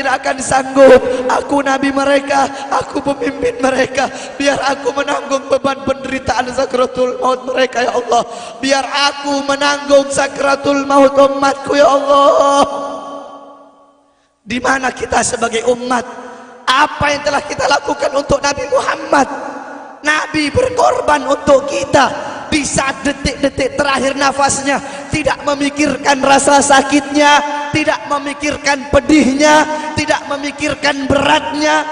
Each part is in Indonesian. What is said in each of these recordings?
tidak akan sanggup. Aku nabi mereka, aku pemimpin mereka. Biar aku menanggung beban penderitaan sakratul maut mereka ya Allah. Biar aku menanggung sakratul maut umatku ya Allah. Di mana kita sebagai umat? Apa yang telah kita lakukan untuk Nabi Muhammad? Nabi berkorban untuk kita. Di saat detik-detik terakhir nafasnya, tidak memikirkan rasa sakitnya, tidak memikirkan pedihnya, tidak memikirkan beratnya.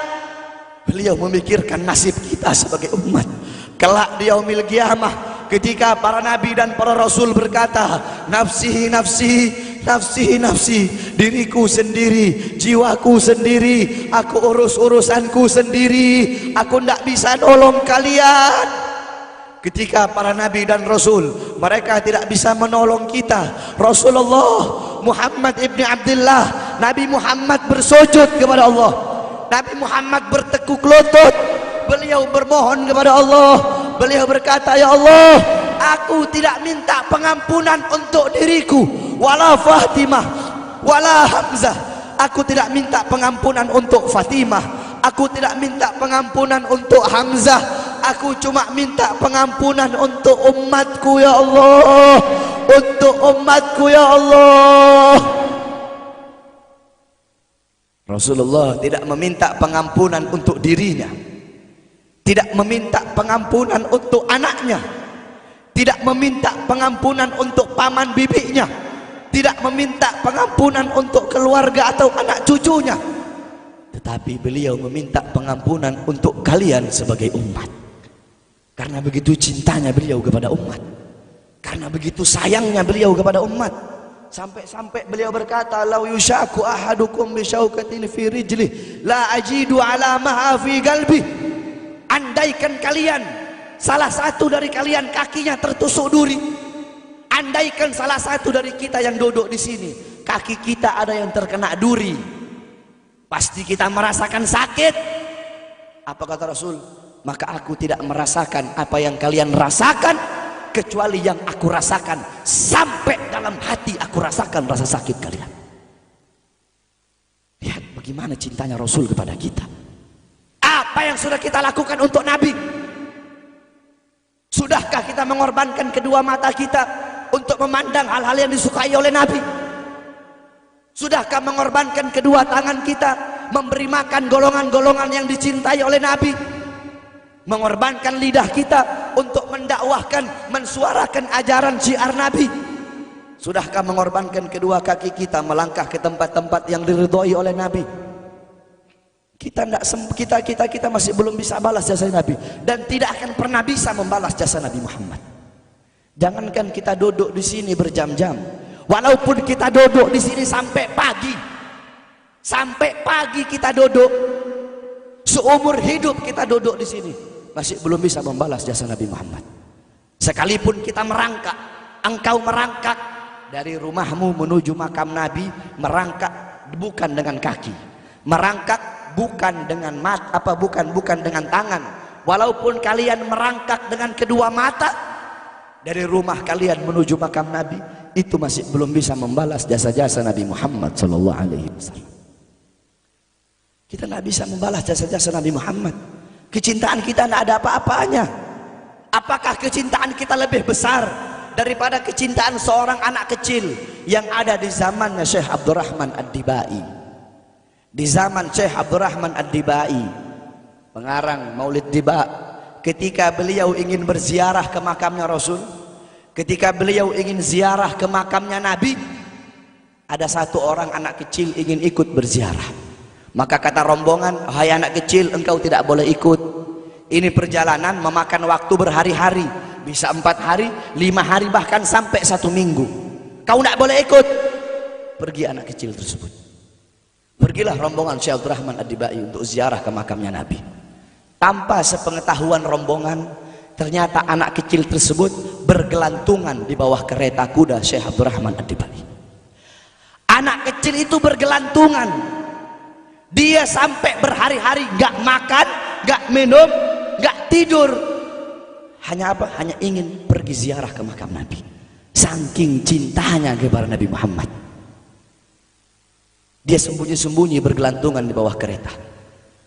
Beliau memikirkan nasib kita sebagai umat. Kelak di yaumil qiyamah, ketika para nabi dan para rasul berkata, nafsi nafsi, nafsi nafsi, diriku sendiri, jiwaku sendiri, aku urus urusanku sendiri, aku tidak bisa nolong kalian. Ketika para nabi dan rasul mereka tidak bisa menolong kita, Rasulullah Muhammad ibni Abdullah, Nabi Muhammad bersujud kepada Allah, Nabi Muhammad bertekuk lutut, beliau bermohon kepada Allah. Beliau berkata, ya Allah, aku tidak minta pengampunan untuk diriku, wala Fatimah wala Hamzah. Aku tidak minta pengampunan untuk Fatimah, aku tidak minta pengampunan untuk Hamzah. Aku cuma minta pengampunan untuk umatku ya Allah, untuk umatku ya Allah. Rasulullah tidak meminta pengampunan untuk dirinya, tidak meminta pengampunan untuk anaknya, tidak meminta pengampunan untuk paman bibinya, tidak meminta pengampunan untuk keluarga atau anak cucunya, tetapi beliau meminta pengampunan untuk kalian sebagai umat. Karena begitu cintanya beliau kepada umat, karena begitu sayangnya beliau kepada umat, sampai-sampai beliau berkata, lau yushaku ahadukum bisyaukatin fi rijlih la ajidu alamaha fi qalbi. Andaikan kalian, salah satu dari kalian kakinya tertusuk duri, andaikan salah satu dari kita yang duduk di sini kaki kita ada yang terkena duri, pasti kita merasakan sakit. Apa kata Rasul? Maka aku tidak merasakan apa yang kalian rasakan, kecuali yang aku rasakan sampai dalam hati aku rasakan rasa sakit kalian. Lihat bagaimana cintanya Rasul kepada kita. Apa yang sudah kita lakukan untuk Nabi? Sudahkah kita mengorbankan kedua mata kita untuk memandang hal-hal yang disukai oleh Nabi? Sudahkah mengorbankan kedua tangan kita memberi makan golongan-golongan yang dicintai oleh Nabi? Mengorbankan lidah kita untuk mendakwahkan, mensuarakan ajaran syiar Nabi? Sudahkah mengorbankan kedua kaki kita melangkah ke tempat-tempat yang diridhoi oleh Nabi? Kita masih belum bisa balas jasa Nabi, dan tidak akan pernah bisa membalas jasa Nabi Muhammad. Jangankan kita duduk di sini berjam-jam, walaupun kita duduk di sini sampai pagi kita duduk, seumur hidup kita duduk di sini, masih belum bisa membalas jasa Nabi Muhammad. Sekalipun kita merangkak, engkau merangkak dari rumahmu menuju makam Nabi, merangkak bukan dengan kaki, merangkak bukan dengan bukan dengan tangan. Walaupun kalian merangkak dengan kedua mata dari rumah kalian menuju makam Nabi, itu masih belum bisa membalas jasa-jasa Nabi Muhammad sallallahu alaihi wasallam. Kita tidak bisa membalas jasa-jasa Nabi Muhammad. Kecintaan kita tidak ada apa-apanya. Apakah kecintaan kita lebih besar daripada kecintaan seorang anak kecil yang ada di zamannya Syekh Abdurrahman Ad-Dibai? Di zaman Syekh Abdurrahman Ad-Dibai, pengarang Maulid Diba, ketika beliau ingin berziarah ke makamnya Rasul, ketika beliau ingin ziarah ke makamnya Nabi, ada satu orang anak kecil ingin ikut berziarah. Maka kata rombongan, hai anak kecil, engkau tidak boleh ikut. Ini perjalanan memakan waktu berhari-hari, bisa 4 hari, 5 hari, bahkan sampai 1 minggu. Kau tidak boleh ikut. Pergi anak kecil tersebut. Pergilah rombongan Syekh Abdurrahman Ad-Dibai untuk ziarah ke makamnya Nabi. Tanpa sepengetahuan rombongan, ternyata anak kecil tersebut bergelantungan di bawah kereta kuda Syekh Abdurrahman Ad-Dibai. Anak kecil itu bergelantungan. Dia sampai berhari-hari gak makan, gak minum, gak tidur. Hanya apa? Hanya ingin pergi ziarah ke makam Nabi. Saking cintanya kepada Nabi Muhammad. Dia sembunyi-sembunyi bergelantungan di bawah kereta,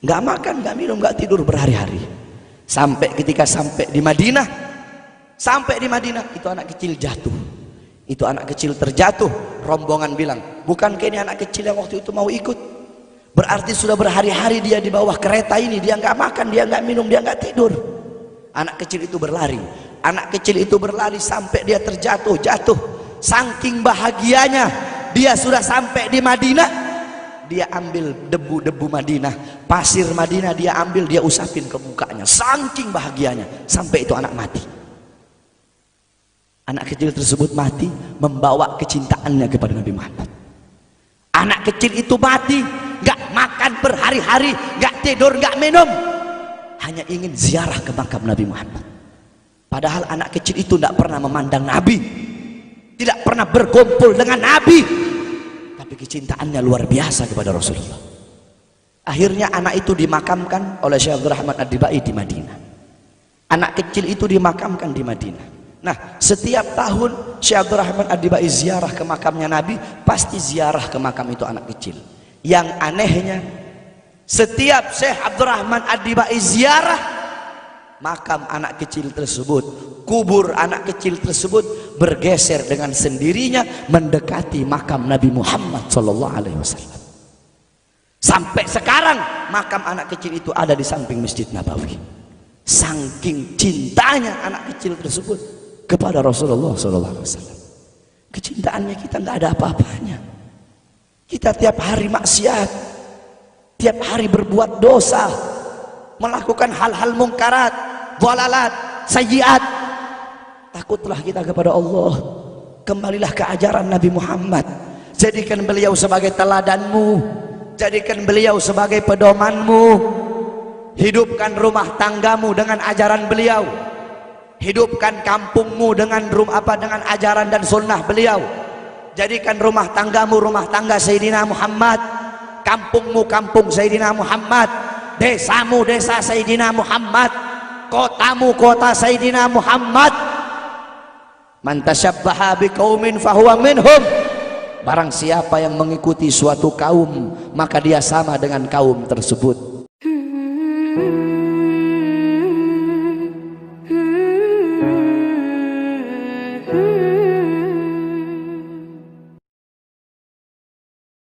nggak makan, nggak minum, nggak tidur berhari-hari. Sampai ketika sampai di Madinah, itu anak kecil jatuh. Itu anak kecil terjatuh. Rombongan bilang, bukankah ini anak kecil yang waktu itu mau ikut? Berarti sudah berhari-hari dia di bawah kereta ini, dia nggak makan, dia nggak minum, dia nggak tidur. Anak kecil itu berlari. Anak kecil itu berlari sampai dia terjatuh. Saking bahagianya, dia sudah sampai di Madinah. Dia ambil debu-debu Madinah, pasir Madinah, dia ambil, dia usapin ke mukanya. Saking bahagianya, sampai itu anak mati. Anak kecil tersebut mati membawa kecintaannya kepada Nabi Muhammad. Anak kecil itu mati, gak makan berhari-hari, gak tidur, gak minum, hanya ingin ziarah ke makam Nabi Muhammad. Padahal anak kecil itu tidak pernah memandang Nabi, tidak pernah berkumpul dengan Nabi, tapi kecintaannya luar biasa kepada Rasulullah. Akhirnya anak itu dimakamkan oleh Syekh Abdul Rahman Ad-Dibai di Madinah. Anak kecil itu dimakamkan di Madinah. Nah, setiap tahun Syekh Abdul Rahman Ad-Dibai ziarah ke makamnya Nabi, pasti ziarah ke makam itu anak kecil. Yang anehnya, setiap Syekh Abdul Rahman Ad-Dibai ziarah makam anak kecil tersebut, kubur anak kecil tersebut bergeser dengan sendirinya mendekati makam Nabi Muhammad SAW. Sampai sekarang makam anak kecil itu ada di samping Masjid Nabawi. Saking cintanya anak kecil tersebut kepada Rasulullah SAW. Kecintaannya kita nggak ada apa-apanya. Kita tiap hari maksiat, tiap hari berbuat dosa, melakukan hal-hal mungkarat, dhalalat, sayyiat. Takutlah kita kepada Allah. Kembalilah ke ajaran Nabi Muhammad. Jadikan beliau sebagai teladanmu, jadikan beliau sebagai pedomanmu. Hidupkan rumah tanggamu dengan ajaran beliau, hidupkan kampungmu dengan dengan ajaran dan sunnah beliau. Jadikan rumah tanggamu rumah tangga Sayyidina Muhammad, kampungmu kampung Sayyidina Muhammad, desamu desa Sayyidina Muhammad, kotamu kota Sayyidina Muhammad. Man tasyabbaha biqaumin fahuwa minhum. Barang siapa yang mengikuti suatu kaum, maka dia sama dengan kaum tersebut.